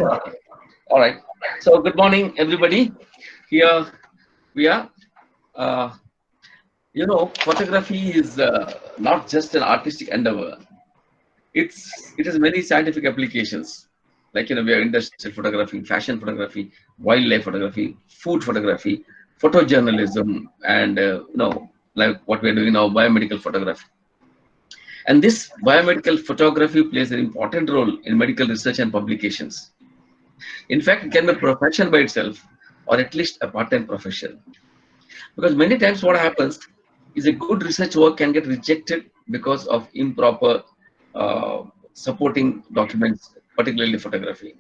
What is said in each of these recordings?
All right. So, good morning, everybody. Here we are. Uh, Photography is not just an artistic endeavor. It has many scientific applications. Like we have industrial photography, fashion photography, wildlife photography, food photography, photojournalism, and like what we are doing now, biomedical photography. And this biomedical photography plays an important role in medical research and publications. In fact, it can be a profession by itself, or at least a part-time profession. Because many times what happens is a good research work can get rejected because of improper uh, supporting documents, particularly photography.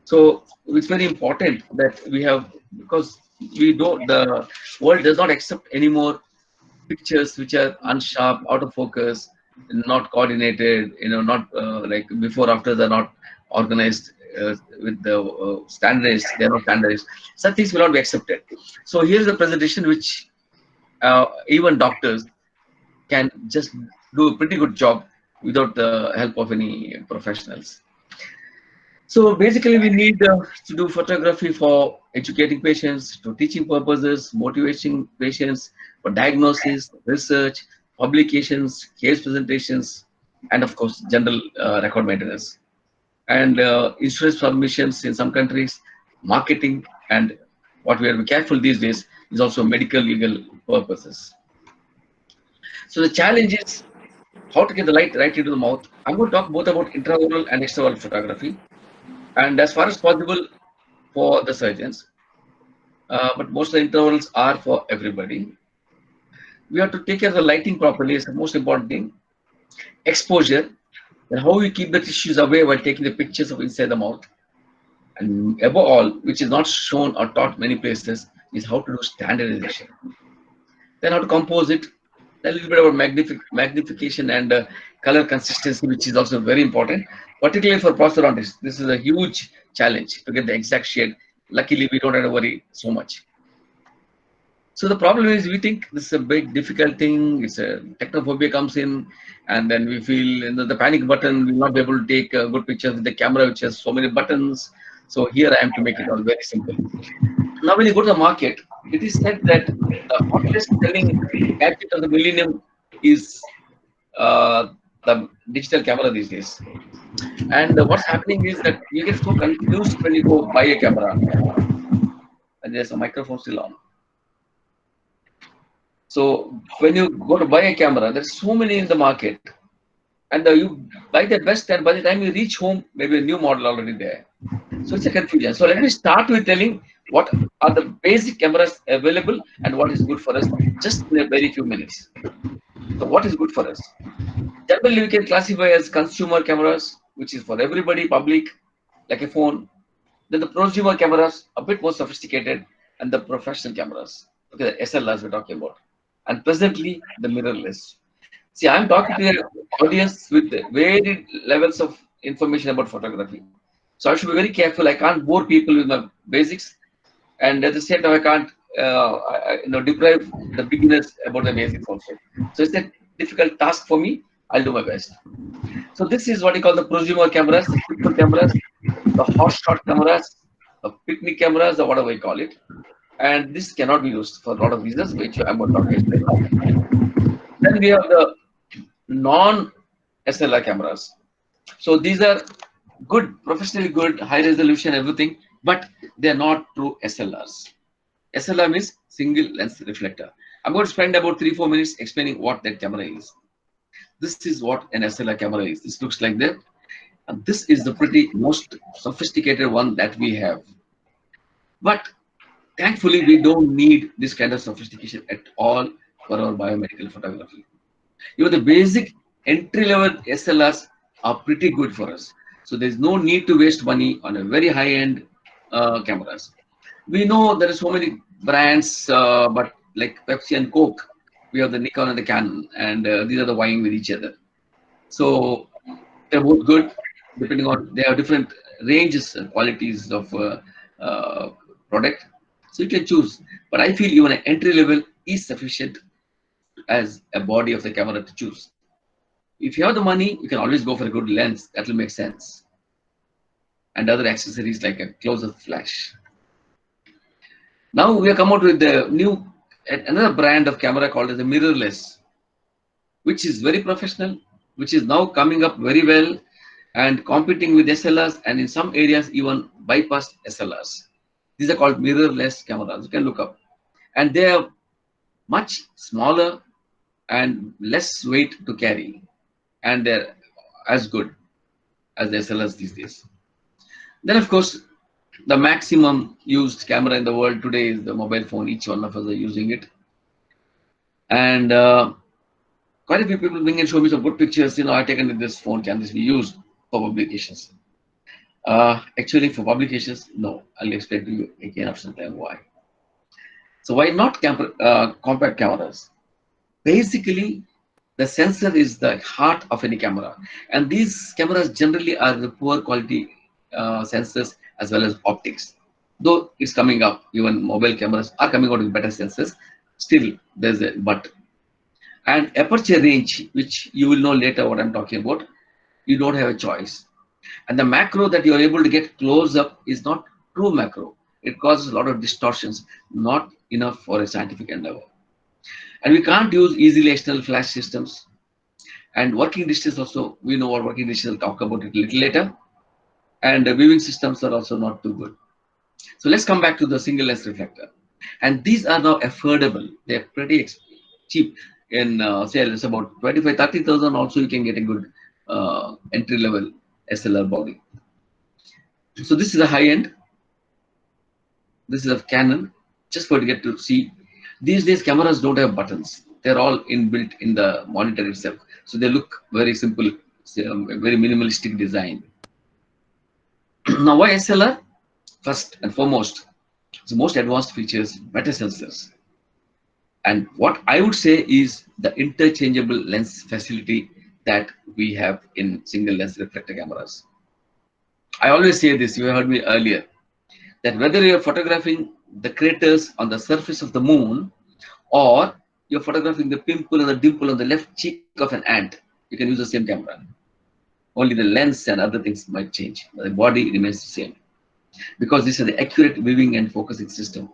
So it's very important that we have, because the world does not accept anymore pictures which are unsharp, out of focus, not coordinated, not like before, after they're not organized with the standards, they're not standardized. Such things will not be accepted. So here's the presentation which even doctors can just do a pretty good job without the help of any professionals. So basically, we need to do photography for educating patients, to teaching purposes, motivating patients, for diagnosis, research, publications, case presentations, and of course, general record maintenance. And insurance submissions in some countries, marketing, and what we have to be careful these days is also medical legal purposes. So the challenge is how to get the light right into the mouth. I'm going to talk both about intraoral and extraoral photography, and as far as possible for the surgeons, but most of the intervals are for everybody. We have to take care of the lighting properly is the most important thing. Exposure, and how you keep the tissues away while taking the pictures of inside the mouth. And above all, which is not shown or taught many places, is how to do standardization. Then how to compose it. A little bit about magnification and color consistency, which is also very important, particularly for prosthodontists. This is a huge challenge to get the exact shade. Luckily, we don't have to worry so much. So the problem is we think this is a big difficult thing. It's a technophobia comes in, and then we feel the panic button. We'll not be able to take good pictures with the camera, which has so many buttons. So here I am to make it all very simple. Now, when you go to the market, it is said that the hottest selling gadget of the millennium is uh, the digital camera these days. And what's happening is that you get so confused when you go buy a camera, and there's a microphone still on. So when you go to buy a camera, there's so many in the market, and you buy the best, and by the time you reach home, maybe a new model already there. So it's a confusion. So let me start with telling what are the basic cameras available and what is good for us, just in a very few minutes. So what is good for us? Generally, we can classify as consumer cameras, which is for everybody, public, like a phone. Then the prosumer cameras, a bit more sophisticated, and the professional cameras, okay, the SLRs we're talking about. And presently, the mirrorless. See, I'm talking to an audience with varied levels of information about photography. So I should be very careful. I can't bore people with my basics, and at the same time, I can't, deprive the beginners about the basics also. So it's a difficult task for me. I'll do my best. So this is what you call the prosumer cameras, the simple cameras, the hot shot cameras, the picnic cameras, or whatever we call it. And this cannot be used for a lot of reasons, which I'm going to talk explain now. Then we have the non-SLR cameras. So these are good, professionally good, high resolution, everything, but they're not true SLRs. SLR means single lens reflector. I'm going to spend about 3-4 minutes explaining what that camera is. This is what an SLR camera is. This looks like that. And this is the pretty most sophisticated one that we have. But thankfully, we don't need this kind of sophistication at all for our biomedical photography. Even the basic entry-level SLRs are pretty good for us. So there's no need to waste money on a very high-end cameras. We know there are so many brands, but like Pepsi and Coke, we have the Nikon and the Canon, and these are the vying with each other. So they're both good, depending on they have different ranges and qualities of uh, product. So you can choose. But I feel even an entry level is sufficient as a body of the camera to choose. If you have the money, you can always go for a good lens. That will make sense. and other accessories like a close-up flash. Now we have come out with the new another brand of camera called as a mirrorless, which is very professional, which is now coming up very well and competing with SLRs, and in some areas even bypassed SLRs. These are called mirrorless cameras. You can look up, and they are much smaller and less weight to carry, and they're as good as the SLRs these days. Then, of course, the maximum used camera in the world today is the mobile phone. Each one of us are using it, and quite a few people bring and show me some good pictures. I've taken with this phone. Can this be used for publications? Actually, for publications, no. I'll explain to you again after some time why. So why not compact cameras? Basically, the sensor is the heart of any camera, and these cameras generally are the poor quality sensors as well as optics. Though it's coming up, even mobile cameras are coming out with better sensors. Still, there's a but. And aperture range, which you will know later what I'm talking about, you don't have a choice. And the macro that you're able to get close up is not true macro. It causes a lot of distortions, not enough for a scientific endeavor. And we can't use easily external flash systems. And working distance also, we know what working distance, we'll talk about it a little later. And the viewing systems are also not too good. So let's come back to the single lens reflector. And these are now affordable. They're pretty cheap. In say it's about 25,000-30,000. Also, you can get a good entry level SLR body. So this is a high end. This is a Canon. Just for you to get to see. These days cameras don't have buttons. They're all inbuilt in the monitor itself. So they look very simple, very minimalistic design. Now why SLR? First and foremost, the most advanced features, better sensors. And what I would say is the interchangeable lens facility that we have in single lens reflector cameras. I always say this, you heard me earlier, that whether you're photographing the craters on the surface of the moon or you're photographing the pimple or the dimple on the left cheek of an ant, you can use the same camera. Only the lens and other things might change. The body remains the same. Because this is the accurate viewing and focusing system.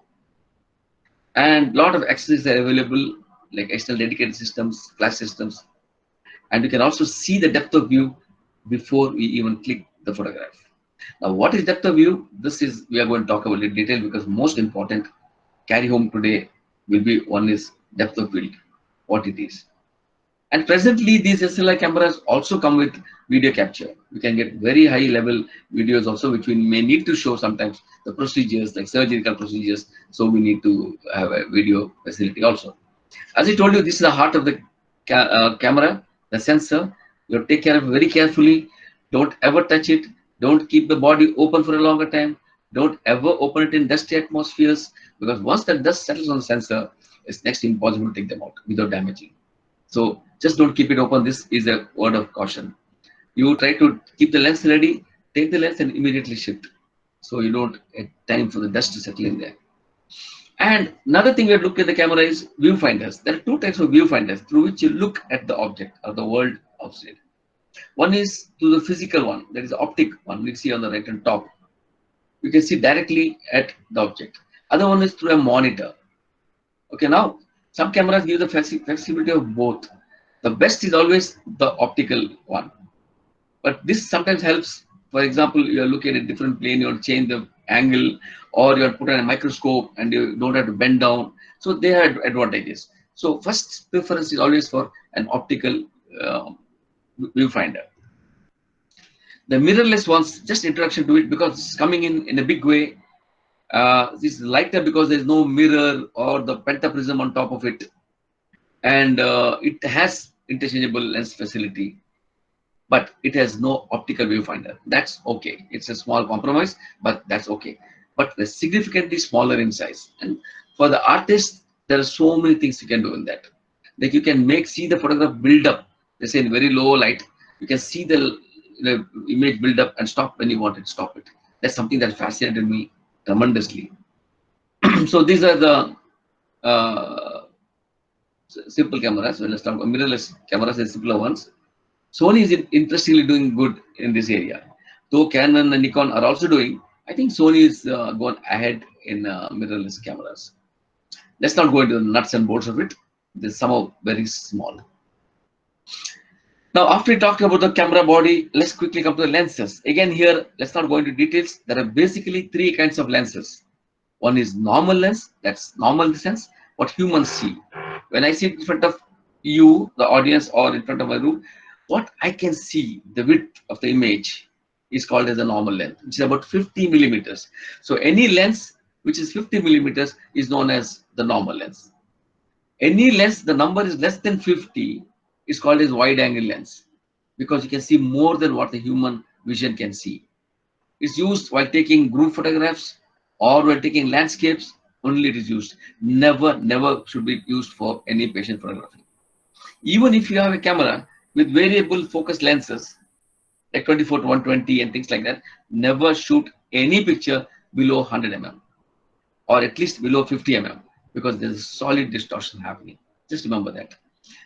And a lot of accessories are available, like external dedicated systems, flash systems. And you can also see the depth of view before we even click the photograph. Now, what is depth of view? This is, we are going to talk about it in detail, because most important carry home today will be one is depth of field, what it is. And presently, these SLR cameras also come with video capture. You can get very high level videos also, which we may need to show sometimes the procedures, like surgical procedures. So we need to have a video facility also. As I told you, this is the heart of the camera, the sensor. You have to take care of it very carefully. Don't ever touch it. Don't keep the body open for a longer time. Don't ever open it in dusty atmospheres, because once the dust settles on the sensor, it's next to impossible to take them out without damaging. So just don't keep it open. This is a word of caution. You try to keep the lens ready, take the lens and immediately shift. So you don't have time for the dust to settle in there. And another thing we have looked at the camera is viewfinders. There are two types of viewfinders through which you look at the object or the world outside. One is to the physical one, that is the optic one we see on the right hand top. You can see directly at the object. Other one is through a monitor. Okay, now some cameras give the flexibility of both. The best is always the optical one. But this sometimes helps. For example, you are looking at a different plane, you want to change the angle, or you are put on a microscope and you don't have to bend down. So they have advantages. So first preference is always for an optical viewfinder. The mirrorless ones, just introduction to it, because it's coming in a big way. This is lighter because there's no mirror or the pentaprism on top of it. And it has interchangeable lens facility, but it has no optical viewfinder. That's okay. It's a small compromise, but that's okay. But they're significantly smaller in size. And for the artist, there are so many things you can do in that. Like you can see the photograph build up. Let's say in very low light, you can see the image build up and stop when you want it to stop it. That's something that fascinated me tremendously. So these are the simple cameras. When let's talk about mirrorless cameras, the simpler ones. Sony is interestingly doing good in this area. Though Canon and Nikon are also doing, I think Sony is gone ahead in mirrorless cameras. Let's not go into the nuts and bolts of it. They're somehow very small. Now, after we talked about the camera body, let's quickly come to the lenses. Again, here, let's not go into details. There are basically three kinds of lenses. One is normal lens, that's normal in the sense what humans see. When I sit in front of you, the audience, or in front of my room, what I can see, the width of the image, is called as a normal lens, which is about 50 millimeters. So any lens which is 50 millimeters is known as the normal lens. Any lens, the number is less than 50, is called as wide angle lens, because you can see more than what the human vision can see. It's used while taking group photographs or while taking landscapes. Only it is used. Never should be used for any patient photography. Even if you have a camera with variable focus lenses like 24 to 120 and things like that, never shoot any picture below 100 mm or at least below 50 mm, because there's a solid distortion happening. Just remember that.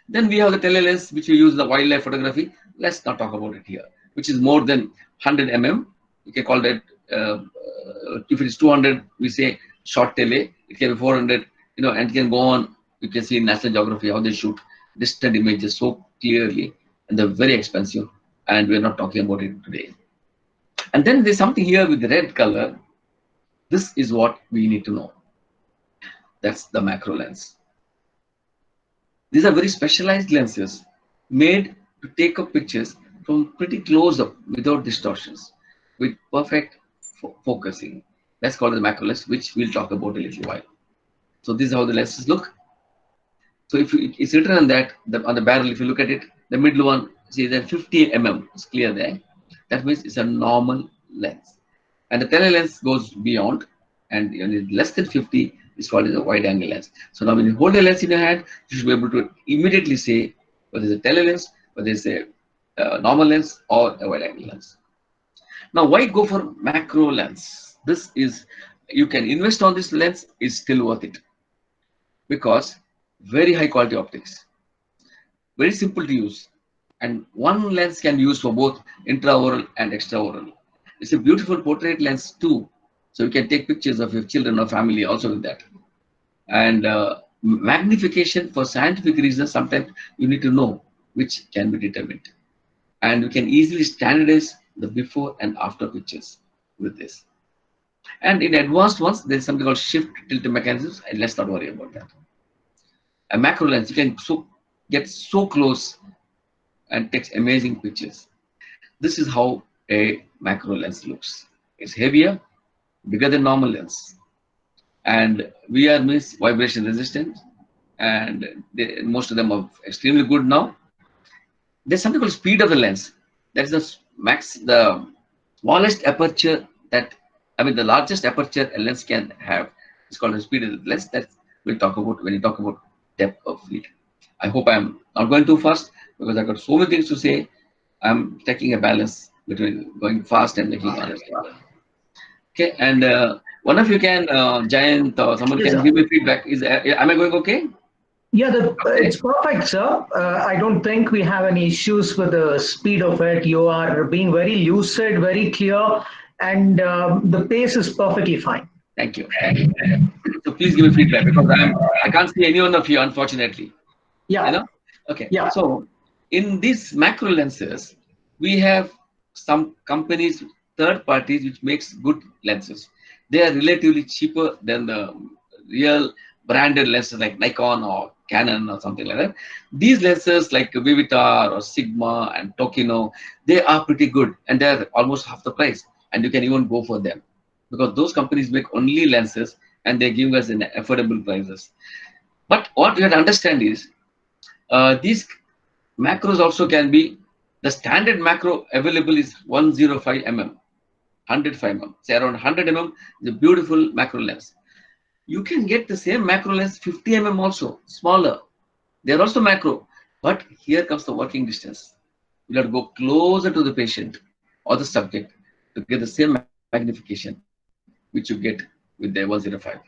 Then we have the telelens, which we use in the wildlife photography. Let's not talk about it here, which is more than 100 mm. You can call that, if it is 200, we say short tele. It can be 400, and it can go on. You can see in National Geography how they shoot distant images so clearly, and they're very expensive, and we're not talking about it today. And then there's something here with the red color. This is what we need to know. That's the macro lens. These are very specialized lenses made to take up pictures from pretty close up without distortions, with perfect focusing. That's called the macro lens, which we'll talk about in a little while. So this is how the lenses look. So if it's written on that, on the barrel, if you look at it, the middle one, see that 50 mm, it's clear there. That means it's a normal lens. And the telelens goes beyond, and less than 50 is called as a wide angle lens. So now when you hold a lens in your hand, you should be able to immediately say whether it's a telelens, whether it's a normal lens or a wide angle lens. Now, why go for macro lens? This is, you can invest on this lens, is still worth it, because very high quality optics, very simple to use, and one lens can be used for both intraoral and extraoral. It's a beautiful portrait lens too, so you can take pictures of your children or family also with that. And magnification, for scientific reasons, sometimes you need to know which can be determined, and you can easily standardize the before and after pictures with this. And in advanced ones, there's something called shift tilt mechanisms, and let's not worry about that. A macro lens, you can get so close and takes amazing pictures. This is how a macro lens looks. It's heavier, bigger than normal lens, and VR means vibration resistant, and most of them are extremely good now. There's something called speed of the lens. That is the smallest aperture the largest aperture a lens can have. It's called the speed of the lens. That we'll talk about when you talk about depth of field. I hope I'm not going too fast, because I've got so many things to say. I'm taking a balance between going fast and making honest. Okay, and one of you can, Giant or someone Yes, can sir. give me feedback. Am I going okay? Yeah, Okay. it's perfect, sir. I don't think we have any issues with the speed of it. You are being very lucid, very clear, and the pace is perfectly fine. Thank you. Thank you. So please give me feedback, because I can't see any one of you, unfortunately. Yeah, Okay. yeah. So in these macro lenses, we have some companies, third parties, which makes good lenses. They are relatively cheaper than the real branded lenses like Nikon or Canon or something like that. These lenses like Vivitar or Sigma and Tokino, they are pretty good, and they're almost half the price. And you can even go for them, because those companies make only lenses and they give us an affordable prices. But what you have to understand is, these macros also can be, the standard macro available is 105 mm, 105 mm, say around 100 mm, the beautiful macro lens. You can get the same macro lens 50 mm also, smaller. They are also macro, but here comes the working distance. You have to go closer to the patient or the subject to get the same magnification which you get with the 105.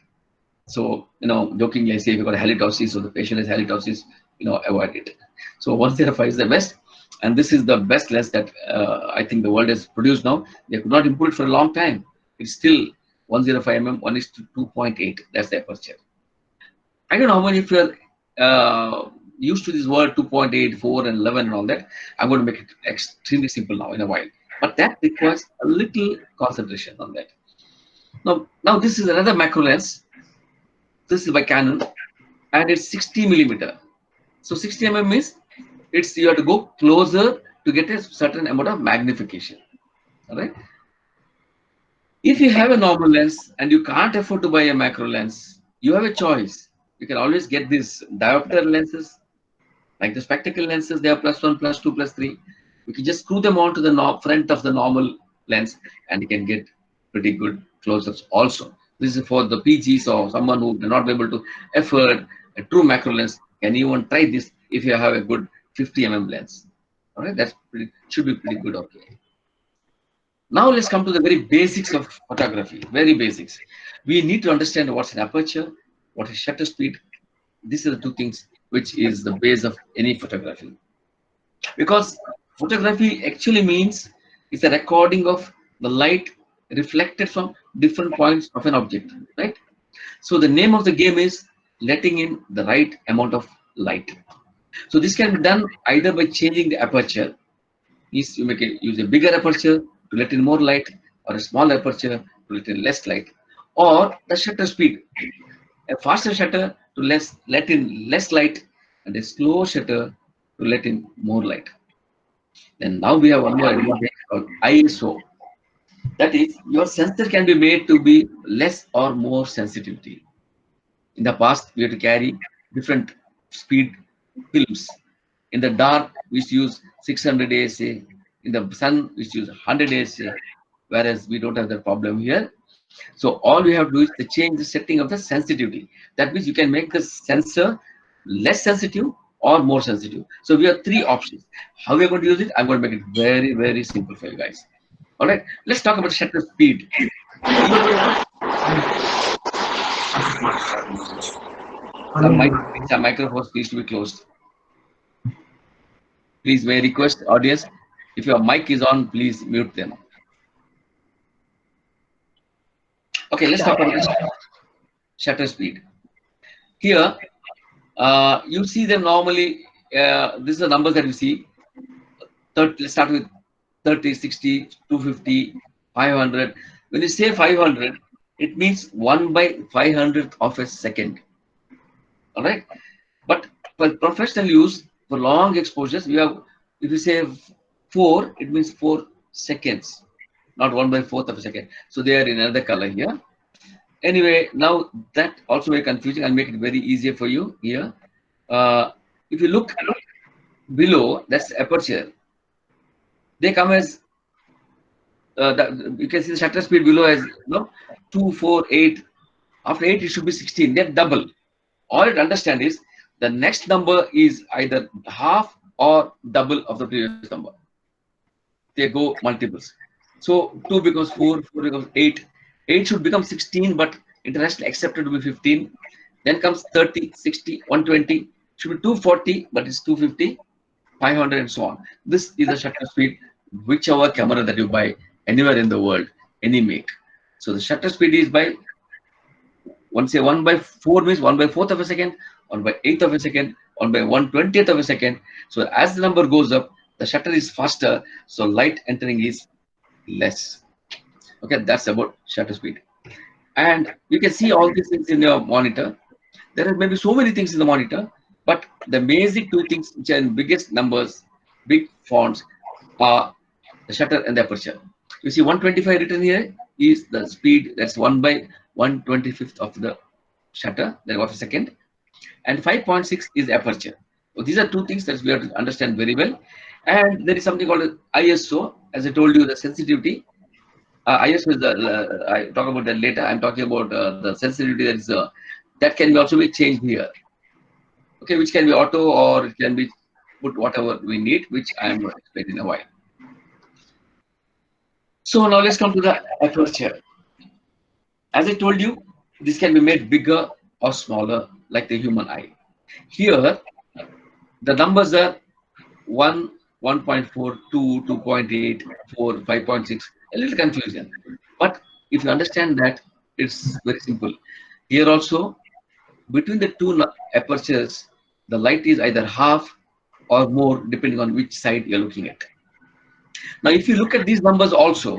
So, jokingly, I say if you've got a halitosis or the patient has halitosis, avoid it. So 105 is the best. And this is the best lens that I think the world has produced now. They could not improve it for a long time. It's still 105 mm, 1 is to 2.8. That's the aperture. I don't know how many of you are used to this word 2.8, 4, and 11 and all that. I'm going to make it extremely simple now in a while. But that requires a little concentration on that. Now this is another macro lens. This is by Canon, and it's 60 millimeter. So 60 mm means it's you have to go closer to get a certain amount of magnification. All right. If you have a normal lens and you can't afford to buy a macro lens, you have a choice. You can always get these diopter lenses, like the spectacle lenses. They are +1, +2, +3. You can just screw them onto the front of the normal lens, and you can get pretty good close-ups also. This is for the PGs or someone who may not be able to afford a true macro lens. Can even try this if you have a good 50 mm lens. All right, that's should be pretty good. Okay. Now let's come to the very basics of photography. Very basics. We need to understand what's an aperture, what is shutter speed. These are the two things which is the base of any photography. Because photography actually means it's a recording of the light reflected from different points of an object, right? So the name of the game is letting in the right amount of light. So this can be done either by changing the aperture. You may use a bigger aperture to let in more light, or a small aperture to let in less light, or the shutter speed. A faster shutter to let in less light, and a slow shutter to let in more light. Then now we have one more advantage called ISO. That is, your sensor can be made to be less or more sensitivity. In the past, we had to carry different speed films. In the dark, we used to use 600 ASA. In the sun, we used to use 100 ASA. Whereas we don't have that problem here. So all we have to do is to change the setting of the sensitivity. That means you can make the sensor less sensitive or more sensitive. So we have three options. How we are going to use it? I'm going to make it very, very simple for you guys. All right. Let's talk about shutter speed. Some microphones needs to be closed. Please, may I request audience, if your mic is on, please mute them. Okay, let's talk about shutter speed. Here, you see them normally. These are the numbers that you see. Let's start with 30, 60, 250, 500. When you say 500, it means 1/500th of a second. All right. But for professional use, for long exposures, we have, if you say 4, it means 4 seconds, not 1/4th of a second. So they are in another color here. Anyway, now that also very confusing. I'll make it very easier for you here. If you look below, that's aperture. They come as you can see the shutter speed below as 2, 4, 8. After 8, it should be 16. They're double. All you understand is the next number is either half or double of the previous number. They go multiples. So 2 becomes 4, 4 becomes 8. 8 should become 16, but internationally accepted to be 15. Then comes 30, 60, 120. Should be 240, but it's 250, 500, and so on. This is the shutter speed, whichever camera that you buy anywhere in the world, any make. So the shutter speed is by, say 1/4 means 1/4th of a second, 1/8th of a second, 1/120th of a second. So as the number goes up, the shutter is faster, so light entering is less. Okay, that's about shutter speed. And you can see all these things in your monitor. There are maybe so many things in the monitor, but the basic two things which are in biggest numbers, big fonts, are the shutter and the aperture. You see 125 written here is the speed, that's 1/125th of the shutter, then of a second, and 5.6 is aperture. So these are two things that we have to understand very well. And there is something called ISO. As I told you, the sensitivity. ISO is the, I talk about that later. I'm talking about the sensitivity that is that can also be changed here. Okay, which can be auto or it can be put whatever we need, which I'm going to explain in a while. So now let's come to the aperture. As I told you, this can be made bigger or smaller like the human eye. Here, the numbers are 1, 1.4, 2, 2.8, 4, 5.6, a little confusion. But if you understand that, it's very simple. Here also, between the two apertures, the light is either half or more, depending on which side you're looking at. Now, if you look at these numbers also,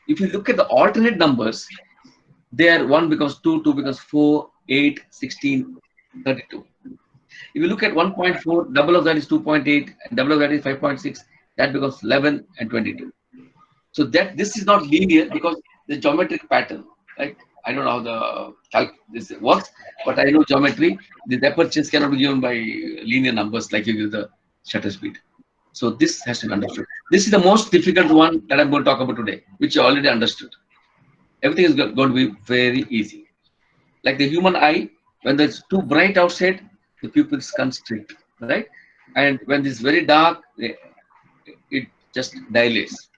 if you look at the alternate numbers, there 1 becomes 2, 2 becomes 4, 8, 16, 32. If you look at 1.4, double of that is 2.8, and double of that is 5.6, that becomes 11 and 22. So that this is not linear because the geometric pattern, right? I don't know how this works, but I know geometry. The apertures cannot be given by linear numbers like you give the shutter speed. So this has to be understood. This is the most difficult one that I'm going to talk about today, which you already understood. Everything is going to be very easy. Like the human eye, when it's too bright outside, the pupils constrict, right? And when it's very dark, it just dilates.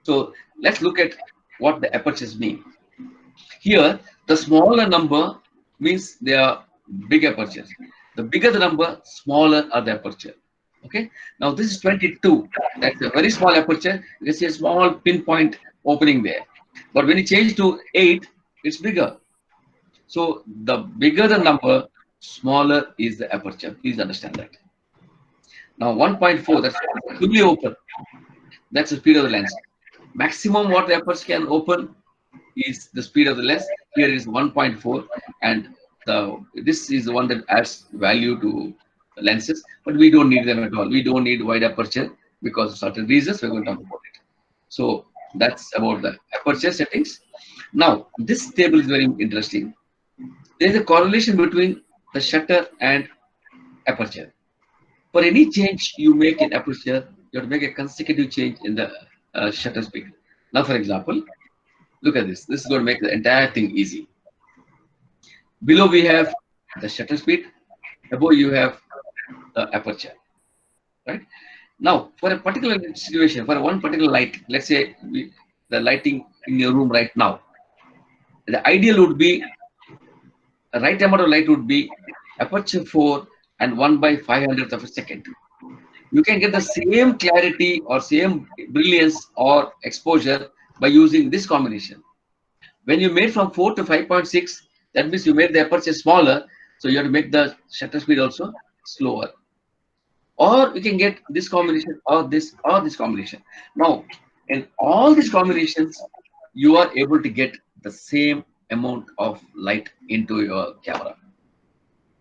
So let's look at what the apertures mean. Here, the smaller number means they are big apertures. The bigger the number, smaller are the aperture. Okay. Now this is 22. That's a very small aperture. You can see a small pinpoint opening there. But when you change to 8, it's bigger. So the bigger the number, smaller is the aperture. Please understand that. Now 1.4, that's fully open. That's the speed of the lens. Maximum what the aperture can open is the speed of the lens. Here is 1.4, and this is the one that adds value to the lenses, but we don't need them at all. We don't need wide aperture because of certain reasons. We're going to talk about it. So that's about the aperture settings. Now this table is very interesting. There is a correlation between the shutter and aperture. For any change you make in aperture, you have to make a consecutive change in the shutter speed. Now, for example, look at this. This is going to make the entire thing easy. Below we have the shutter speed. Above you have the aperture. Right? Now, for a particular situation, for one particular light, let's say the lighting in your room right now, the ideal would be the right amount of light would be aperture 4 and 1/500th of a second. You can get the same clarity or same brilliance or exposure by using this combination. When you made from 4 to 5.6, that means you made the aperture smaller, so you have to make the shutter speed also slower. Or you can get this combination or this combination. Now, in all these combinations, you are able to get the same amount of light into your camera.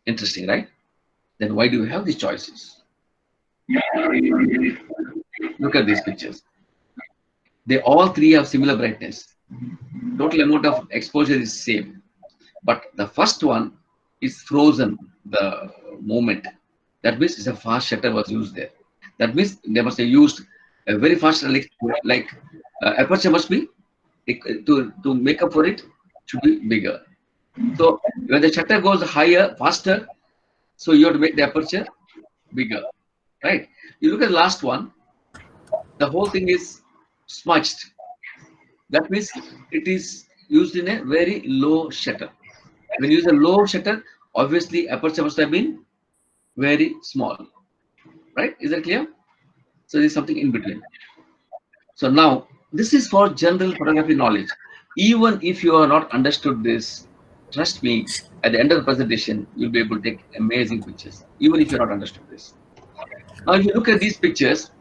Interesting, right? Then why do you have these choices? Look at these pictures. They all three have similar brightness. Total amount of exposure is same. But the first one is frozen the moment. That means it's a fast shutter was used there. That means they must have used a very fast like aperture must be to make up for it should be bigger. So when the shutter goes higher, faster, so you have to make the aperture bigger, right? You look at the last one, the whole thing is smudged. That means it is used in a very low shutter. When you use a low shutter, obviously aperture must have been very small, right? Is that clear? So there's something in between. So now this is for general photography knowledge. Even if you are not understood this, trust me, at the end of the presentation, you'll be able to take amazing pictures, even if you're not understood this. Now, if you look at these pictures,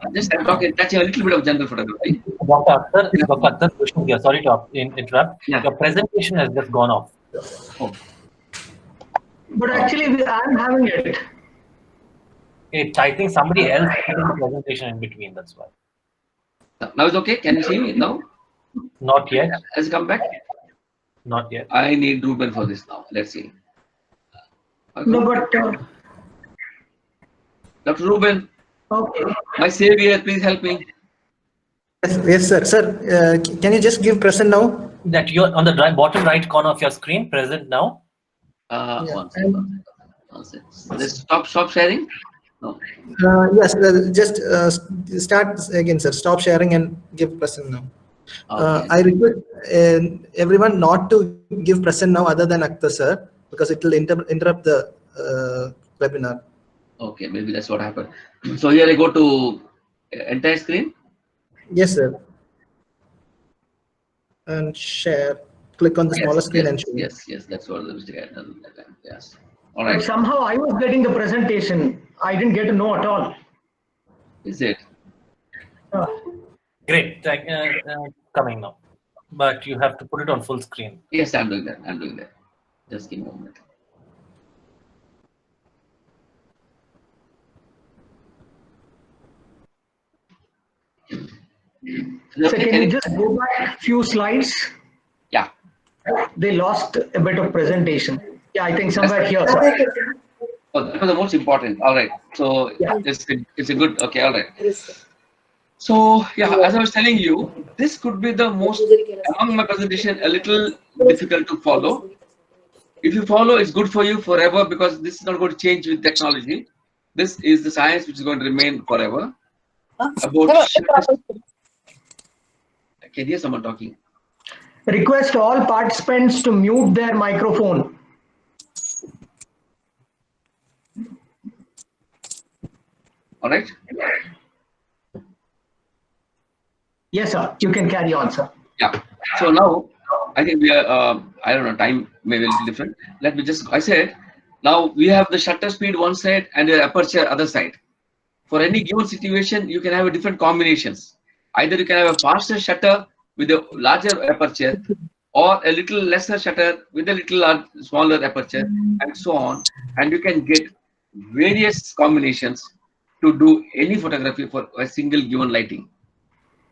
I'm touching a little bit of general photography. Dr. Akhter, Vishnu here. Sorry to interrupt. Yeah. Your presentation has just gone off. Oh. But actually, I'm having it. I think somebody else had the presentation in between. That's why. Now it's okay. Can you see me now? Not yet. Has it come back? Not yet. I need Ruben for this now. Let's see. No, but Dr. Ruben, okay. my savior, please help me. Yes, sir. Sir, can you just give present now? That you're on the bottom right corner of your screen, present now. One second. Let's stop sharing. No. Yes, just start again, sir. Stop sharing and give present now. Okay. I request everyone not to give present now other than Akhter, sir, because it will interrupt the webinar. Okay, maybe that's what happened. So here I go to entire screen. Yes, sir. And share. Click on the smaller Yes, screen yes, and show. yes, yes. That's what the mistake I had done that time. Yes. All But right. somehow I was getting the presentation. I didn't get to know at all. Is it? Uh, Great. Coming now. But you have to put it on full screen. Yes, I'm doing that. I'm doing that. Just give me a moment. so can you just go back a few slides? Yeah. They lost a bit of presentation. Yeah, I think somewhere here. Sir. Oh, that was the most important. All right. So Yeah. it's a good. Okay. All right. So yeah, as I was telling you, this could be the most among my presentation a little difficult to follow. If you follow, it's good for you forever because this is not going to change with technology. This is the science which is going to remain forever. About I can hear someone talking. Request all participants to mute their microphone. All right. Yes, sir. You can carry on, sir. Yeah. So now I think we are. I don't know. Time may be a little different. Let me just. I said now we have the shutter speed one side and the aperture other side. For any given situation, you can have a different combinations. Either you can have a faster shutter with a larger aperture, or a little lesser shutter with a little smaller aperture, and so on. And you can get various combinations to do any photography for a single given lighting.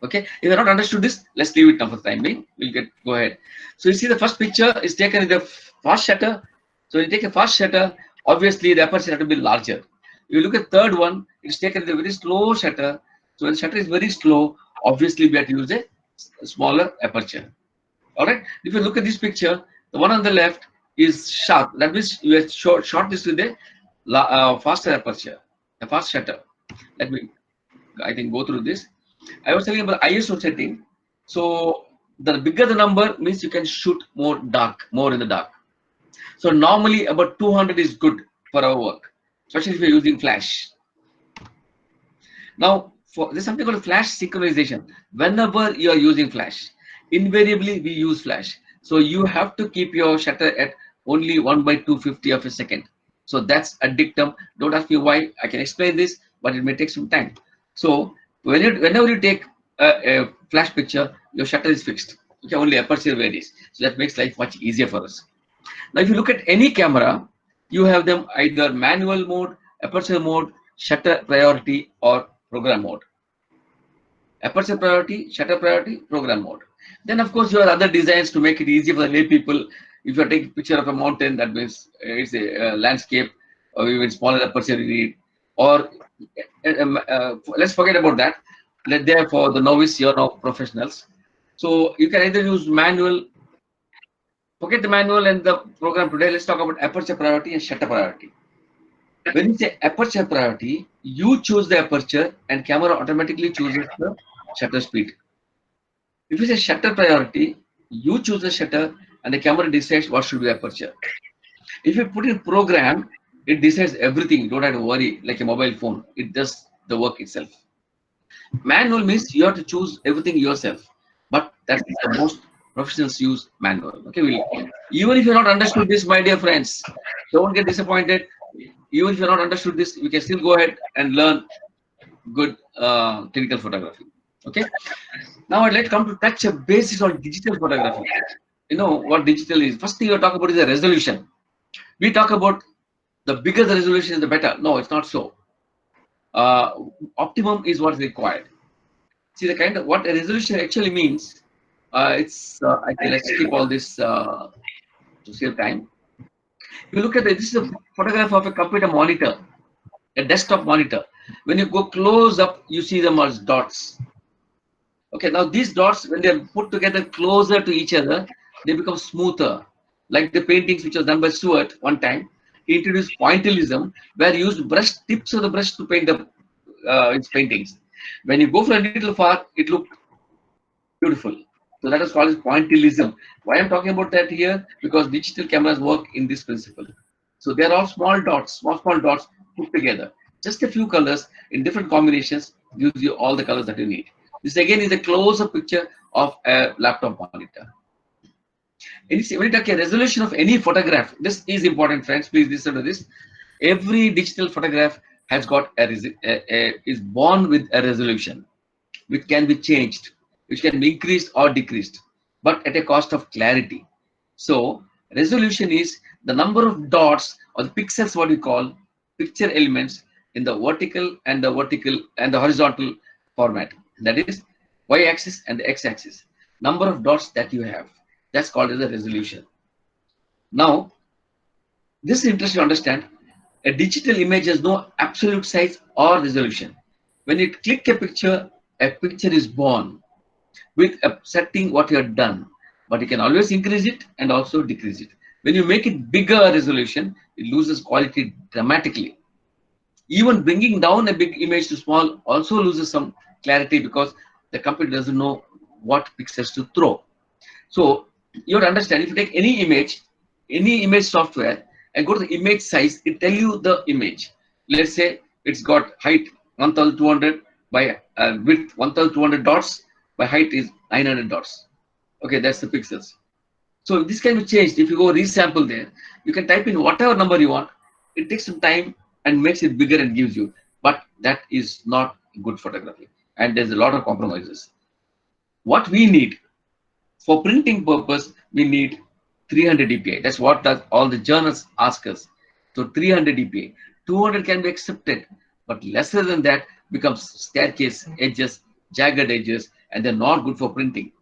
Okay, if you have not understood this, let's leave it now for the time being. We'll go ahead. So you see the first picture is taken with a fast shutter. So you take a fast shutter, obviously the aperture has to be larger. You look at third one, it's taken with a very slow shutter. So when the shutter is very slow, obviously we have to use a smaller aperture. All right. If you look at this picture, the one on the left is sharp. That means you have shot this with a faster aperture, a fast shutter. Let me, I think, go through this. I was telling about ISO setting. So the bigger the number means you can shoot more dark, more in the dark. So normally about 200 is good for our work, especially if you're using flash. Now, there's something called flash synchronization. Whenever you are using flash, invariably we use flash. So you have to keep your shutter at only 1/250 of a second. So that's a dictum. Don't ask me why. I can explain this, but it may take some time. So whenever you take a flash picture, your shutter is fixed. Okay, only aperture varies. So that makes life much easier for us. Now, if you look at any camera, you have them either manual mode, aperture mode, shutter priority, or program mode. Aperture priority, shutter priority, program mode. Then, of course, you have other designs to make it easy for the lay people. If you take a picture of a mountain, that means it's a landscape, or even smaller aperture you need. Or let's forget about that. Let there for the novice, you're now professionals. So you can either use manual. Forget the manual and the program today. Let's talk about aperture priority and shutter priority. When you say aperture priority, you choose the aperture and camera automatically chooses the shutter speed. If you say shutter priority, you choose the shutter and the camera decides what should be the aperture. If you put in program, it decides everything. You don't have to worry like a mobile phone. It does the work itself. Manual means you have to choose everything yourself. But that's the most professionals use manual. Okay, even if you're not understood this, my dear friends, don't get disappointed. Even if you're not understood this, we can still go ahead and learn good clinical photography. Okay. Now I'd like to come to touch a basics on digital photography. You know what digital is. First thing you talk about is the resolution. We talk about the bigger the resolution is, the better. No, it's not so. Optimum is what's required. See the kind of what a resolution actually means. I think let's skip all this to save time. You look at this is a photograph of a computer monitor, a desktop monitor. When you go close up, you see them as dots. Okay, now these dots, when they're put together closer to each other, they become smoother. Like the paintings which was done by Stuart one time, he introduced pointillism, where he used brush tips of the brush to paint the his paintings. When you go for a little far, it looked beautiful. So that is called pointillism. Why I'm talking about that here? Because digital cameras work in this principle. So they are all small dots, small dots put together. Just a few colors in different combinations gives you all the colors that you need. This again is a close-up picture of a laptop monitor. When you take a resolution of any photograph, this is important, friends. Please listen to this. Every digital photograph has got is born with a resolution, which can be changed, which can be increased or decreased, but at a cost of clarity. So resolution is the number of dots or the pixels, what we call picture elements in the vertical and the horizontal format. That is y-axis and the x-axis. Number of dots that you have. That's called as a resolution. Now, this is interesting to understand. A digital image has no absolute size or resolution. When you click a picture is born with a setting what you have done, but you can always increase it and also decrease it. When you make it bigger resolution, it loses quality dramatically. Even bringing down a big image to small also loses some clarity because the computer doesn't know what pixels to throw. So you have to understand, if you take any image software and go to the image size, it tells you the image. Let's say it's got height 1200 by width 1200 dots, by height is 900 dots. Okay, that's the pixels. So this can be changed. If you go resample there, you can type in whatever number you want. It takes some time and makes it bigger and gives you. But that is not good photography. And there's a lot of compromises. What we need for printing purpose, we need 300 dpi. That's what all the journals ask us. So 300 dpi. 200 can be accepted, but lesser than that becomes staircase edges, jagged edges, and they're not good for printing.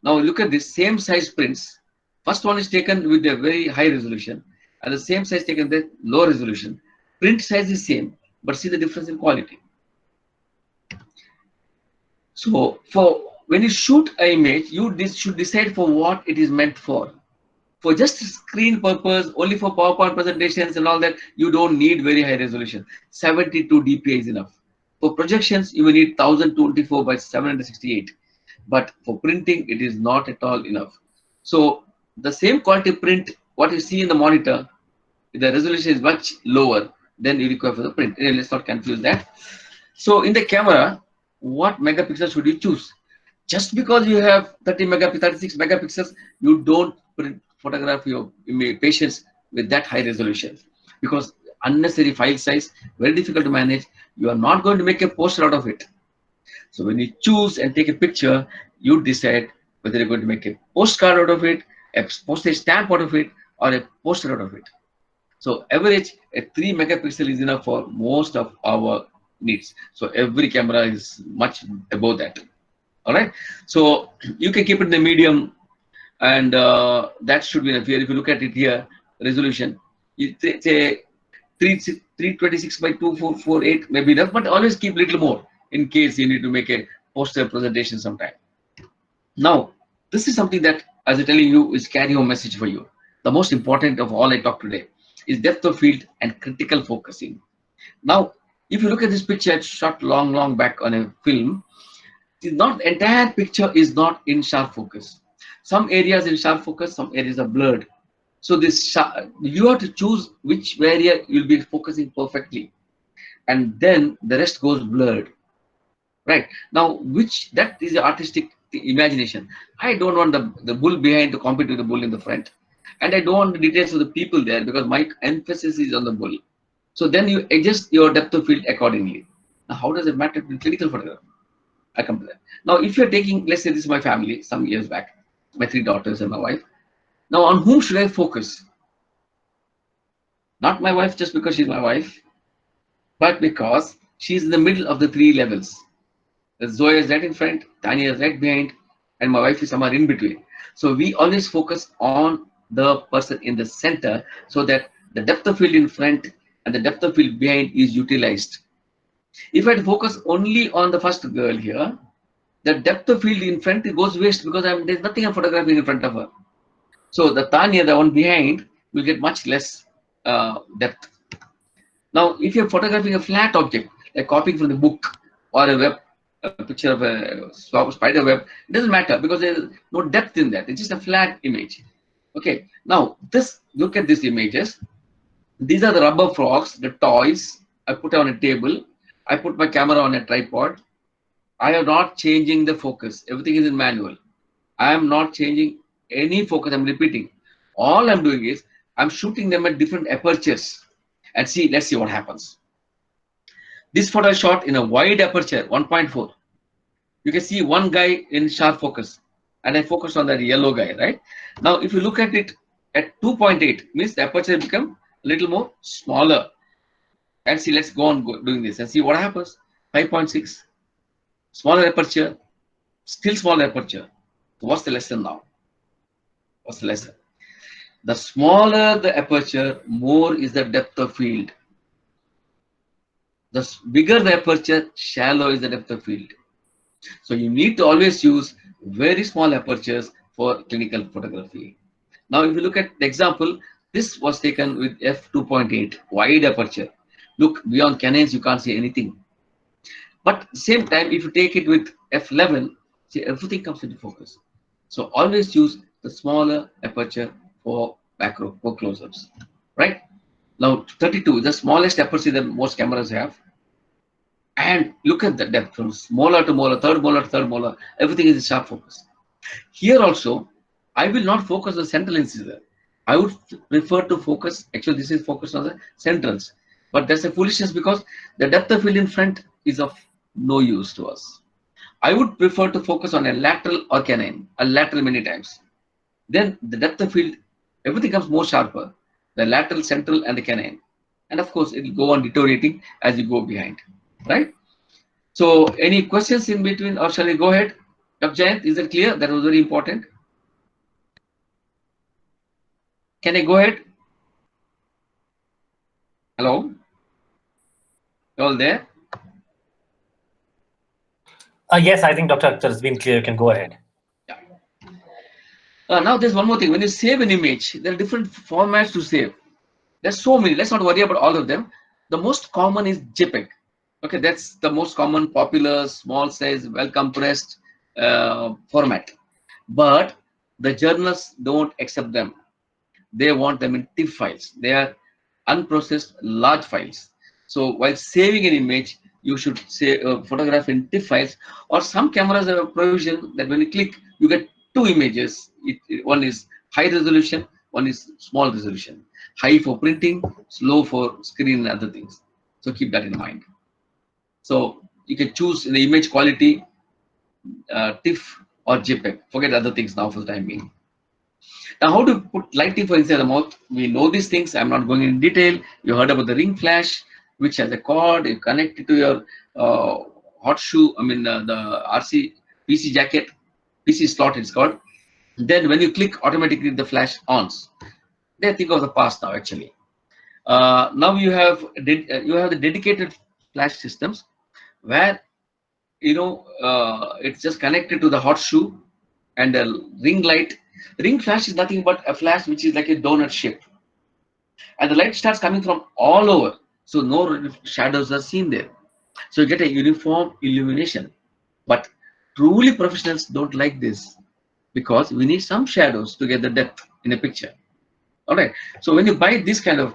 Now look at this same size prints. First one is taken with a very high resolution, and the same size taken with low resolution. Print size is same, but see the difference in quality. So when you shoot an image, you should decide for what it is meant for. For just screen purpose, only for PowerPoint presentations and all that, you don't need very high resolution. 72 dpi is enough. For projections, you will need 1024 by 768. But for printing, it is not at all enough. So the same quality print, what you see in the monitor, the resolution is much lower than you require for the print. Let's not confuse that. So in the camera, what megapixels should you choose? Just because you have 36 megapixels, you don't photograph your patients with that high resolution, because unnecessary file size, very difficult to manage. You are not going to make a poster out of it. So when you choose and take a picture, you decide whether you're going to make a postcard out of it, a postage stamp out of it, or a poster out of it. So average, a 3 megapixel is enough for most of our needs. So every camera is much above that. All right. So you can keep it in the medium, and that should be enough. Here, if you look at it here, resolution, it's a 326 by 2448 may be enough, but always keep little more in case you need to make a poster presentation sometime. Now, this is something that, as I'm telling you, is carry home message for you. The most important of all I talked today is depth of field and critical focusing. Now, if you look at this picture, it's shot long back on a film. It's not, the entire picture is not in sharp focus. Some areas in sharp focus, some areas are blurred. So this you have to choose which area you'll be focusing perfectly, and then the rest goes blurred. Right now, that is the artistic imagination. I don't want the bull behind to compete with the bull in the front, and I don't want the details of the people there because my emphasis is on the bull. So then you adjust your depth of field accordingly. Now, how does it matter in clinical photography? I come to that. Now, if you're taking, let's say this is my family some years back, my 3 daughters and my wife. Now, on whom should I focus? Not my wife just because she's my wife, but because she's in the middle of the 3 levels. Zoya is right in front, Tanya is right behind, and my wife is somewhere in between. So we always focus on the person in the center so that the depth of field in front and the depth of field behind is utilized. If I focus only on the first girl here, the depth of field in front goes waste because there's nothing I'm photographing in front of her. So the Tanya, the one behind, will get much less depth. Now, if you're photographing a flat object, like copying from the book or a picture of a spider web, it doesn't matter because there's no depth in that. It's just a flat image. Okay. Now, look at these images. These are the rubber frogs, the toys, I put it on a table. I put my camera on a tripod. I am not changing the focus. Everything is in manual. I am not changing any focus. I'm repeating. All I'm doing is I'm shooting them at different apertures and see. Let's see what happens. This photo is shot in a wide aperture, 1.4. You can see one guy in sharp focus, and I focus on that yellow guy, right? Now, if you look at it at 2.8, means the aperture become a little more smaller. And see, let's go on doing this and see what happens. 5.6, smaller aperture, still smaller aperture. So what's the lesson now? What's the lesson? The smaller the aperture, more is the depth of field. The bigger the aperture, shallow is the depth of field. So you need to always use very small apertures for clinical photography. Now, if you look at the example, this was taken with f2.8, wide aperture. Look, beyond canines, you can't see anything. But at the same time, if you take it with f11, see, everything comes into focus. So always use the smaller aperture for macro, for close-ups, right? Now, 32, the smallest aperture that most cameras have. And look at the depth from molar to molar, third molar to third molar, everything is in sharp focus. Here also, I will not focus on central incisor. I would prefer to focus, actually this is focused on the centrals. But that's a foolishness because the depth of field in front is of no use to us. I would prefer to focus on a lateral or canine, a lateral many times. Then the depth of field, everything becomes more sharper. The lateral, central, and the canine. And of course, it will go on deteriorating as you go behind. Right? So, any questions in between, or shall we go ahead? Dr. Jayant, is that clear? That was very important. Can I go ahead? Hello? You all there? Yes, I think Dr. Akhter has been clear. You can go ahead. Yeah. Now, there's one more thing. When you save an image, there are different formats to save. There's so many. Let's not worry about all of them. The most common is JPEG. Okay, that's the most common, popular, small size, well compressed format. But the journals don't accept them. They want them in TIFF files. They are unprocessed large files. So while saving an image, you should say photograph in TIFF files. Or some cameras have a provision that when you click, you get two images. One is high resolution, one is small resolution. High for printing, low for screen and other things. So keep that in mind. So you can choose the image quality, TIFF or JPEG. Forget other things now for the time being. Now, how to put lighting for inside the mouth? We know these things. I'm not going in detail. You heard about the ring flash, which has a cord. You connect it to your hot shoe. I mean, the RC PC jacket, PC slot. It's called. Then when you click, automatically the flash ons. They think of the past now. Actually, now you have the dedicated flash systems where it's just connected to the hot shoe and a ring light. Ring flash is nothing but a flash which is like a donut shape, and the light starts coming from all over, so no shadows are seen there. So you get a uniform illumination. But truly professionals don't like this because we need some shadows to get the depth in a picture. All right. So when you buy this kind of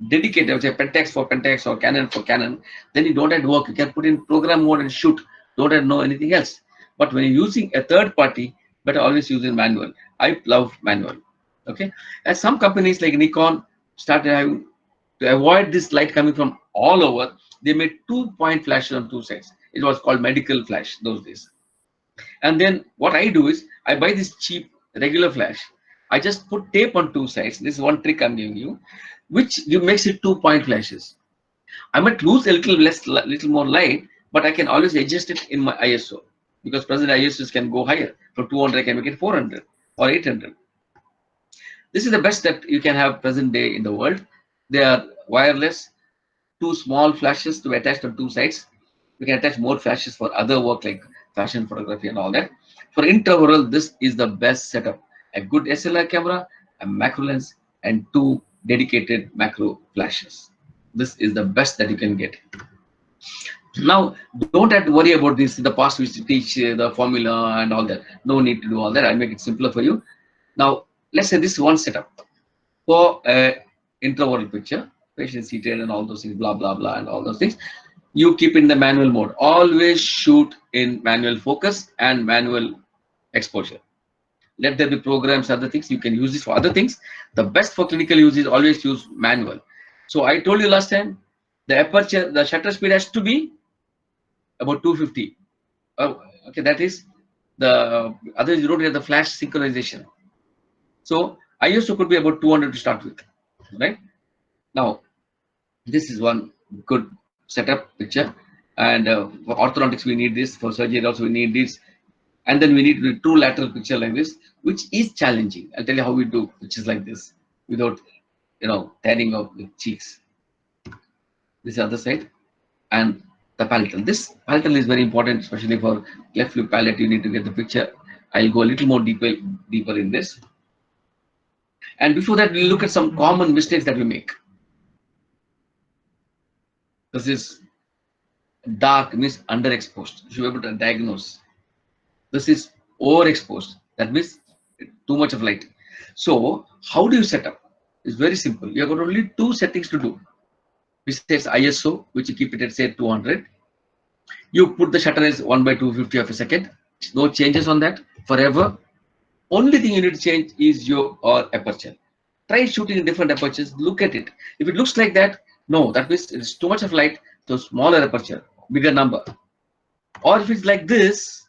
dedicated, say Pentax for Pentax or Canon for Canon, then you don't have to work. You can put in program mode and shoot. Don't have to know anything else. But when you're using a third party, better always use in manual. I love manual. Okay. And some companies like Nikon started having, to avoid this light coming from all over, they made 2-point flashes on two sides. It was called medical flash those days. And then what I do is I buy this cheap regular flash. I just put tape on two sides. This is one trick I'm giving you, which makes it 2-point flashes. I might lose a little more light, but I can always adjust it in my ISO because present ISOs can go higher. From 200, I can make it 400 or 800. This is the best that you can have present day in the world. They are wireless, two small flashes to attach on two sides. We can attach more flashes for other work like fashion photography and all that. For intraoral, this is the best setup. A good SLR camera, a macro lens, and two dedicated macro flashes. This is the best that you can get. Now, don't have to worry about this, the past we used to teach the formula and all that. No need to do all that. I'll make it simpler for you. Now, let's say this is one setup for an intraoral picture. patient seated and all those things, blah, blah, blah, and all those things. You keep in the manual mode. Always shoot in manual focus and manual exposure. Let there be programs, other things. You can use this for other things. The best for clinical use is always use manual. So I told you last time, the aperture, the shutter speed has to be about 250. Okay, that is the others you don't get the flash synchronization. So ISO could be about 200 to start with, right? Now, this is one good setup picture, and for orthodontics we need this. For surgery also we need this, and then we need a true lateral picture like this, which is challenging. I'll tell you how we do pictures like this without, tearing of the cheeks. This is the other side, and the palatal. This palatal is very important, especially for cleft lip palate. You need to get the picture. I'll go a little more deeper in this. And before that, we'll look at some common mistakes that we make. This is dark, means underexposed. You should be able to diagnose. This is overexposed. That means too much of light. So how do you set up? It's very simple. You have got only two settings to do. Which says ISO, which you keep it at say 200. You put the shutter as 1/250 of a second. No changes on that forever. Only thing you need to change is your aperture. Try shooting in different apertures. Look at it. If it looks like that, no, that means it's too much of light. So smaller aperture, bigger number. Or if it's like this,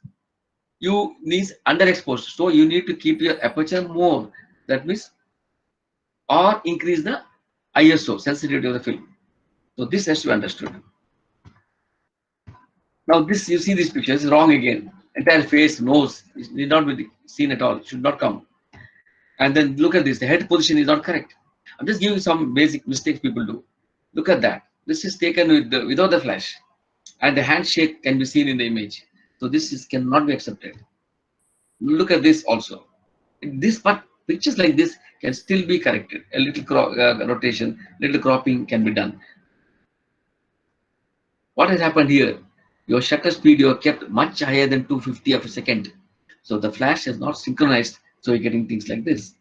you need underexposed. So you need to keep your aperture more. That means, or increase the ISO, sensitivity of the film. So this has to be understood. Now this, you see this picture, is wrong again. Entire face, nose, it need not be seen at all. It should not come. And then look at this, the head position is not correct. I'm just giving some basic mistakes people do. Look at that. This is taken with without the flash. And the handshake can be seen in the image. So this cannot be accepted. Look at this also. This part, pictures like this can still be corrected. A little rotation, little cropping can be done. What has happened here? Your shutter speed you have kept much higher than 250 of a second. So the flash is not synchronized. So you're getting things like this.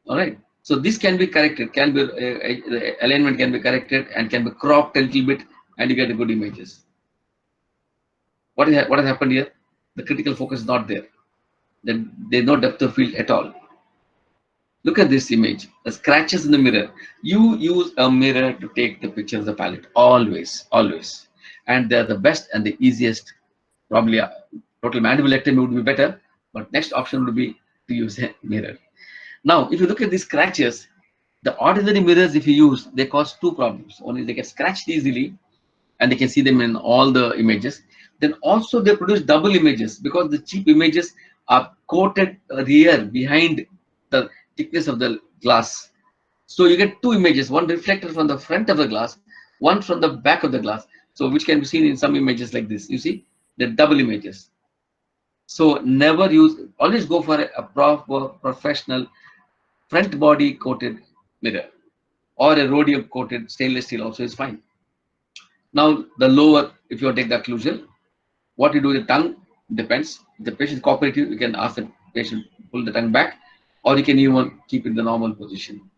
All right. So this can be corrected. Can be the alignment can be corrected and can be cropped a little bit, and you get the good images. What has happened here? The critical focus is not there. Then there's no depth of field at all. Look at this image. The scratches in the mirror. You use a mirror to take the picture of the palette. Always, always. And they're the best and the easiest. Probably a total mandibulectomy would be better, but next option would be to use a mirror. Now, if you look at these scratches, the ordinary mirrors, if you use, they cause two problems. One is they get scratched easily, and they can see them in all the images. Then also they produce double images because the cheap images are coated rear behind the thickness of the glass. So you get two images, one reflected from the front of the glass, one from the back of the glass. So which can be seen in some images like this. You see, they're double images. So never use, always go for a proper professional front body coated mirror, or a rhodium coated stainless steel also is fine. Now the lower, if you take the occlusal, what you do with the tongue depends. If the patient is cooperative, you can ask the patient pull the tongue back, or you can even keep it in the normal position.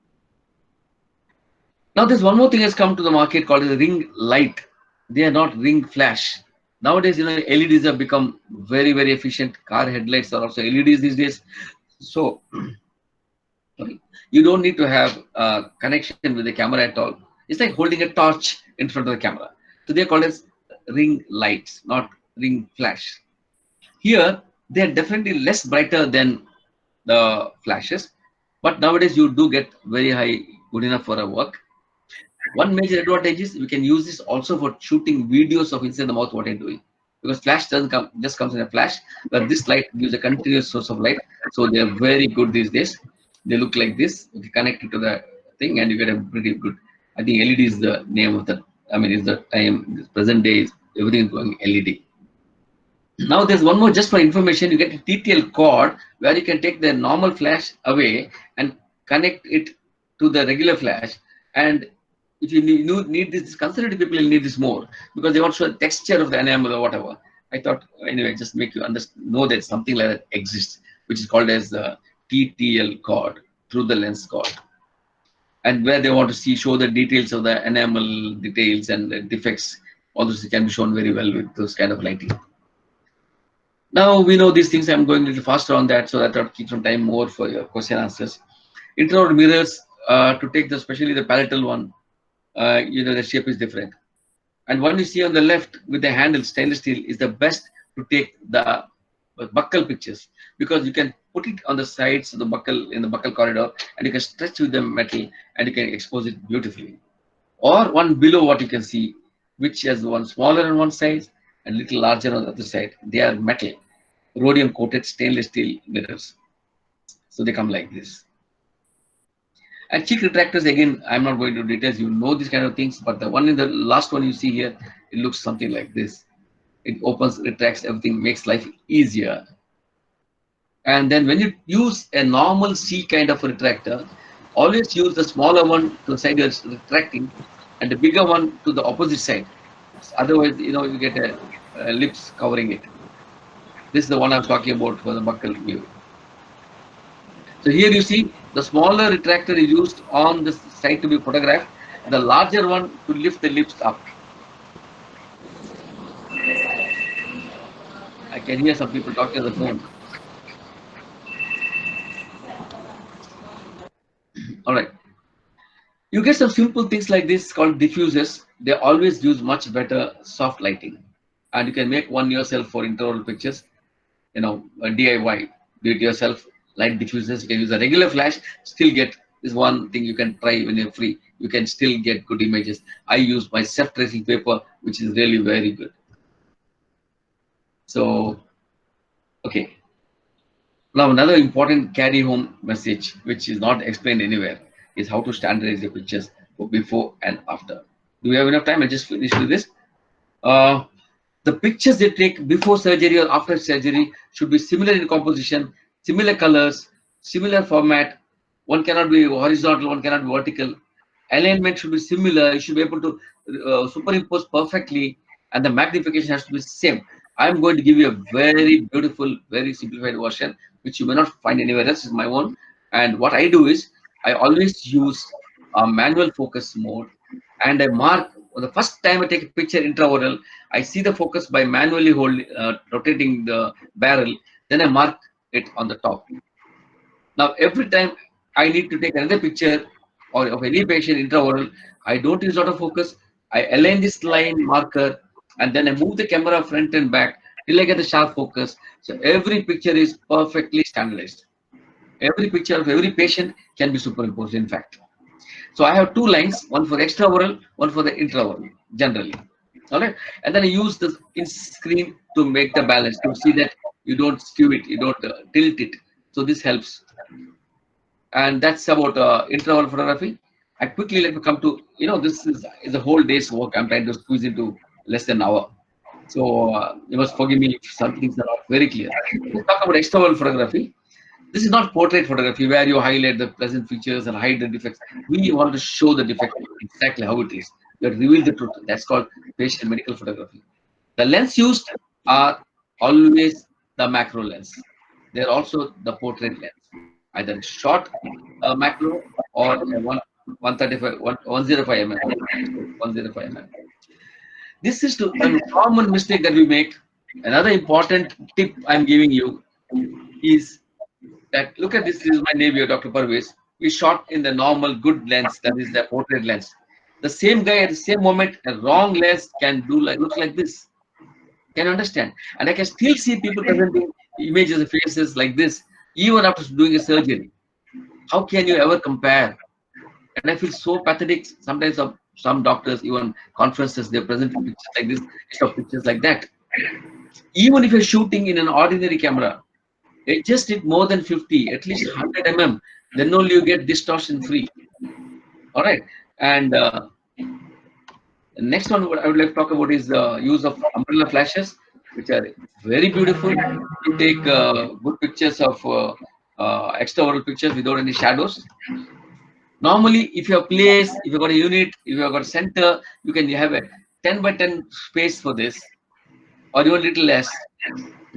Now there's one more thing has come to the market called as ring light. They are not ring flash. Nowadays, LEDs have become very, very efficient. Car headlights are also LEDs these days. So you don't need to have a connection with the camera at all. It's like holding a torch in front of the camera. So they're called as ring lights, not ring flash. Here, they're definitely less brighter than the flashes, but nowadays you do get very high, good enough for a work. One major advantage is we can use this also for shooting videos of inside the mouth what I'm doing, because flash doesn't come, just comes in a flash, but this light gives a continuous source of light. So they're very good these days. They look like this. If you connect it to the thing, and you get a pretty good. I think LED is the name of the. I mean, it's the time. This present day is everything is going LED. Now there's one more just for information. You get a TTL cord where you can take the normal flash away and connect it to the regular flash. And if you need this, conservative people will need this more because they want to show the texture of the enamel or whatever. I thought anyway, just make you know that something like that exists, which is called as the TTL cord, through the lens cord. and where they want to show the details of the enamel details and the defects, all those can be shown very well with those kind of lighting. Now we know these things. I'm going a little faster on that so that I'll keep some time more for your question answers. Intraoral mirrors, to take the, especially the palatal one, the shape is different. And one you see on the left with the handle, stainless steel, is the best to take the buccal pictures, because you can put it on the sides of the buccal, in the buccal corridor, and you can stretch with the metal and you can expose it beautifully. Or one below what you can see, which has one smaller on one side and little larger on the other side. They are metal, rhodium coated stainless steel mirrors. So they come like this. And cheek retractors, again, I'm not going to details, you know these kind of things, but the one in the last one you see here, it looks something like this. It opens, retracts, everything, makes life easier. And then when you use a normal C kind of retractor, always use the smaller one to the side you're retracting and the bigger one to the opposite side. Otherwise, you get a lips covering it. This is the one I'm talking about for the buccal view. So here you see the smaller retractor is used on the side to be photographed, the larger one to lift the lips up. I can hear some people talking on the phone. All right. You get some simple things like this called diffusers. They always use much better soft lighting. And you can make one yourself for intraoral pictures, a DIY, do it yourself, light diffusers. You can use a regular flash, still get this one thing you can try when you're free. You can still get good images. I use my self-tracing paper, which is really very good. So, okay. Now another important carry home message, which is not explained anywhere, is how to standardize the pictures for before and after. Do we have enough time? I just finish with this. The pictures they take before surgery or after surgery should be similar in composition, similar colors, similar format. One cannot be horizontal, one cannot be vertical. Alignment should be similar. You should be able to superimpose perfectly, and the magnification has to be same. I'm going to give you a very beautiful, very simplified version, which you may not find anywhere else. Is my own. And what I do is I always use a manual focus mode, and I mark the first time I take a picture intraoral. I see the focus by manually rotating the barrel. Then I mark it on the top. Now every time I need to take another picture or of any patient intraoral, I don't use autofocus. I align this line marker and then I move the camera front and back till I get the sharp focus. So every picture is perfectly standardized. Every picture of every patient can be superimposed, in fact. So I have two lines, one for extraoral, one for the intraoral, generally. All right. And then I use the screen to make the balance, to see that you don't skew it, you don't tilt it. So this helps. And that's about intraoral photography. I quickly let me come to, this is a whole day's work. I'm trying to squeeze into less than an hour. So you must forgive me if some things are not very clear. Let's talk about extraoral photography. This is not portrait photography where you highlight the pleasant features and hide the defects. We want to show the defect exactly how it is. You reveal the truth. That's called patient medical photography. The lens used are always the macro lens. They're also the portrait lens, either short macro or 105 mm. This is a common mistake that we make. Another important tip I'm giving you is that, look at this is my neighbor, Dr. Parvez. We shot in the normal good lens, that is the portrait lens. The same guy at the same moment, a wrong lens can look like this. Can you understand? And I can still see people presenting images of faces like this, even after doing a surgery. How can you ever compare? And I feel so pathetic sometimes of some doctors, even conferences, they're presenting pictures like this, instead of pictures like that. Even if you're shooting in an ordinary camera, adjust it more than 50, at least 100 mm, then only you get distortion free. All right. And the next one what I would like to talk about is the use of umbrella flashes, which are very beautiful to take good pictures of extraoral pictures without any shadows. Normally, if you have place, if you've got a unit, if you've got a center, you can have a 10 by 10 space for this, or even little less.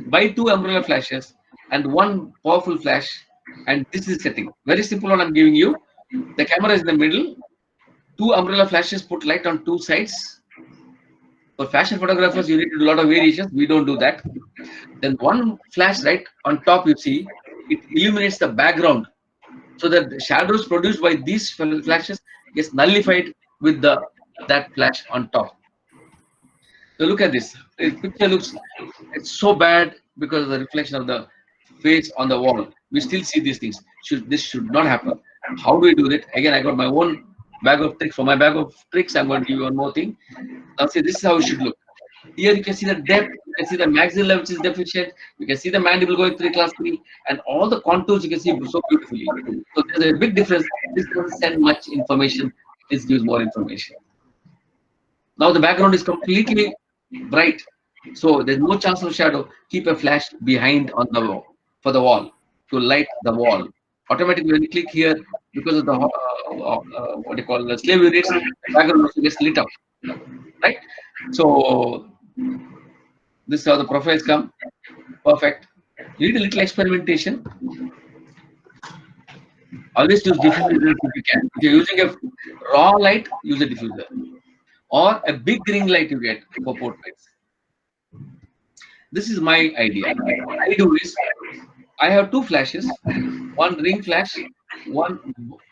Buy 2 umbrella flashes and 1 powerful flash, and this is setting. Very simple one I'm giving you. The camera is in the middle. Two umbrella flashes put light on two sides. For fashion photographers, you need to do a lot of variations. We don't do that. Then one flash right on top, you see, it illuminates the background. So that the shadows produced by these flashes gets nullified with that flash on top. So look at this. The picture looks, it's so bad because of the reflection of the face on the wall. We still see these things. This should not happen. How do we do that? Again, I got my own bag of tricks. For my bag of tricks, I'm going to give you one more thing. Now see, this is how it should look. Here you can see the depth, you can see the maxilla which is deficient, you can see the mandible going 3 class 3, and all the contours you can see so beautifully. So there's a big difference. This doesn't send much information, this gives more information. Now the background is completely bright, so there's no chance of shadow. Keep a flash behind on the wall, for the wall, to light the wall. Automatically when you click here, because of the what you call the slave units, the background also gets lit up, right? So this is how the profiles come. Perfect. You need a little experimentation. Always use diffuser if you can. If you're using a raw light, use a diffuser. Or a big ring light you get for portraits. This is my idea. What I do is, I have two flashes, one ring flash, one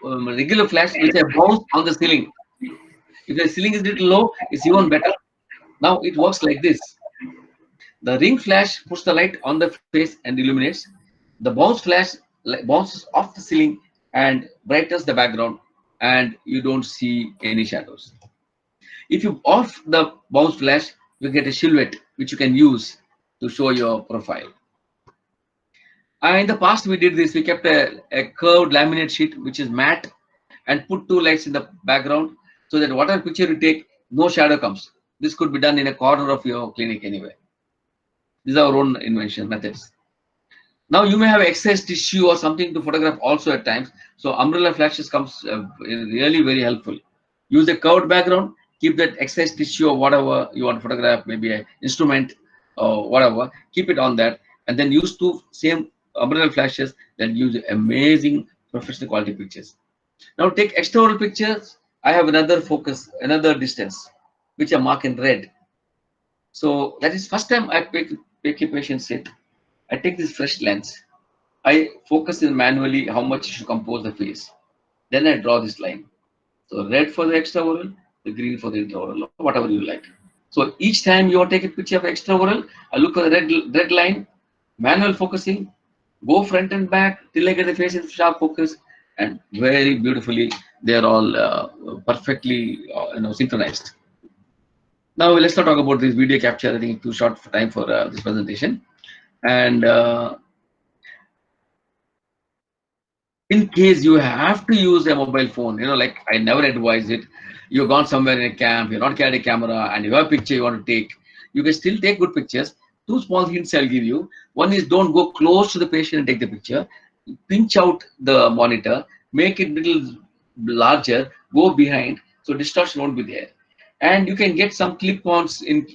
regular flash which I bounce on the ceiling. If the ceiling is a little low, it's even better. Now it works like this. The ring flash puts the light on the face and illuminates. The bounce flash bounces off the ceiling and brightens the background, and you don't see any shadows. If you off the bounce flash, you get a silhouette which you can use to show your profile. In the past, we did this. We kept a curved laminate sheet which is matte and put two lights in the background so that whatever picture you take, no shadow comes. This could be done in a corner of your clinic anyway. These are our own invention methods. Now you may have excess tissue or something to photograph also at times. So umbrella flashes comes really very helpful. Use a curved background, keep that excess tissue or whatever you want to photograph, maybe an instrument or whatever, keep it on that, and then use two same umbrella flashes that use amazing professional quality pictures. Now take external pictures. I have another focus, another distance, which I mark in red. So that is first time I make a patient sit. I take this fresh lens. I focus in manually how much you should compose the face. Then I draw this line. So red for the extraoral, the green for the intraoral, whatever you like. So each time you take a picture of extraoral, I look for the red line, manual focusing, go front and back till I get the face in sharp focus, and very beautifully they are all perfectly synchronized. Now let's not talk about this video capture. I think it's too short for time for this presentation. And in case you have to use a mobile phone, like I never advise it. You've gone somewhere in a camp, you're not carrying a camera, and you have a picture you want to take. You can still take good pictures. Two small hints I'll give you. One is don't go close to the patient and take the picture. Pinch out the monitor, make it a little larger, go behind, so distortion won't be there. And you can get some clip-ons in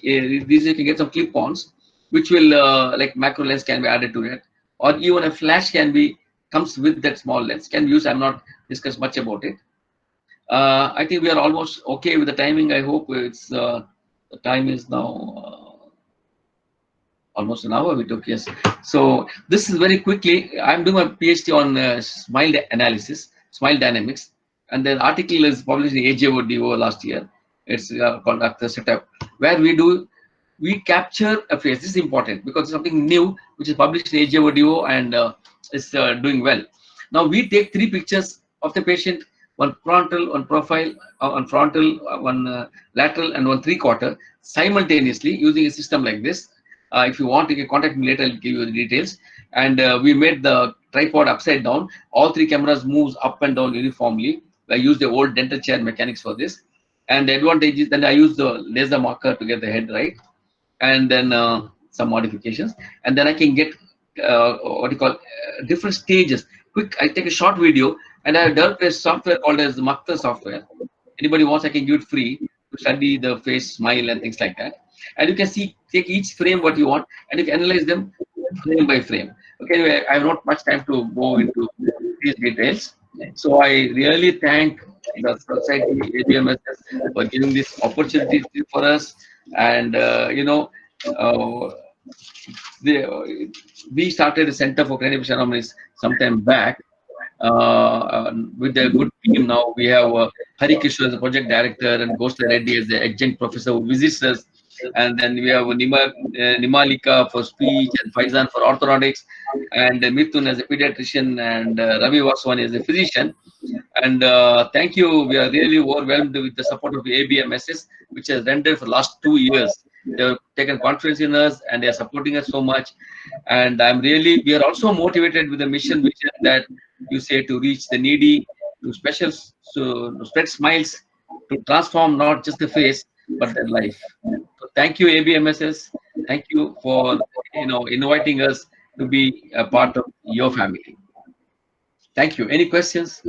these. You can get some clip-ons which will like macro lens can be added to it, or even a flash comes with that small lens. Can be used. I'm not discussed much about it. I think we are almost okay with the timing. I hope it's the time is now almost an hour we took. Yes. So this is very quickly. I'm doing my PhD on smile analysis, smile dynamics, and the article is published in AJODO last year. It's called Akhter Setup, where we capture a face. This is important because it's something new which is published in AJODO and is doing well. Now we take 3 pictures of the patient, one frontal, one profile, one frontal, one lateral, and one 3/4 simultaneously using a system like this. If you want, you can contact me later. I'll give you the details. And we made the tripod upside down. All 3 cameras moves up and down uniformly. I used the old dental chair mechanics for this. And the advantage is then I use the laser marker to get the head right, and then some modifications, and then I can get what you call different stages. Quick, I take a short video, and I have developed a software called as the Akhter software. Anybody wants, I can give it free to study the face, smile, and things like that. And you can see, take each frame what you want, and you can analyze them frame by frame. Okay, anyway, I have not much time to go into these details. So I really thank the society ABMSS for giving this opportunity for us. And uh, we started a Center for Creative Anomalies sometime back with a good team. Now we have Hari Kishore as a project director and Ghosta Reddy as the adjunct professor who visits us. And then we have Nimalika for speech and Faizan for orthodontics, and Mithun as a pediatrician, and Ravi Vaswani as a physician. And thank you. We are really overwhelmed with the support of the ABMSS, which has rendered for the last 2 years. They have taken confidence in us and they are supporting us so much. And we are also motivated with the mission vision that you say, to reach the needy, to spread smiles, to transform not just the face, but their life. So thank you, ABMSS. Thank you for inviting us to be a part of your family. Thank you. Any questions?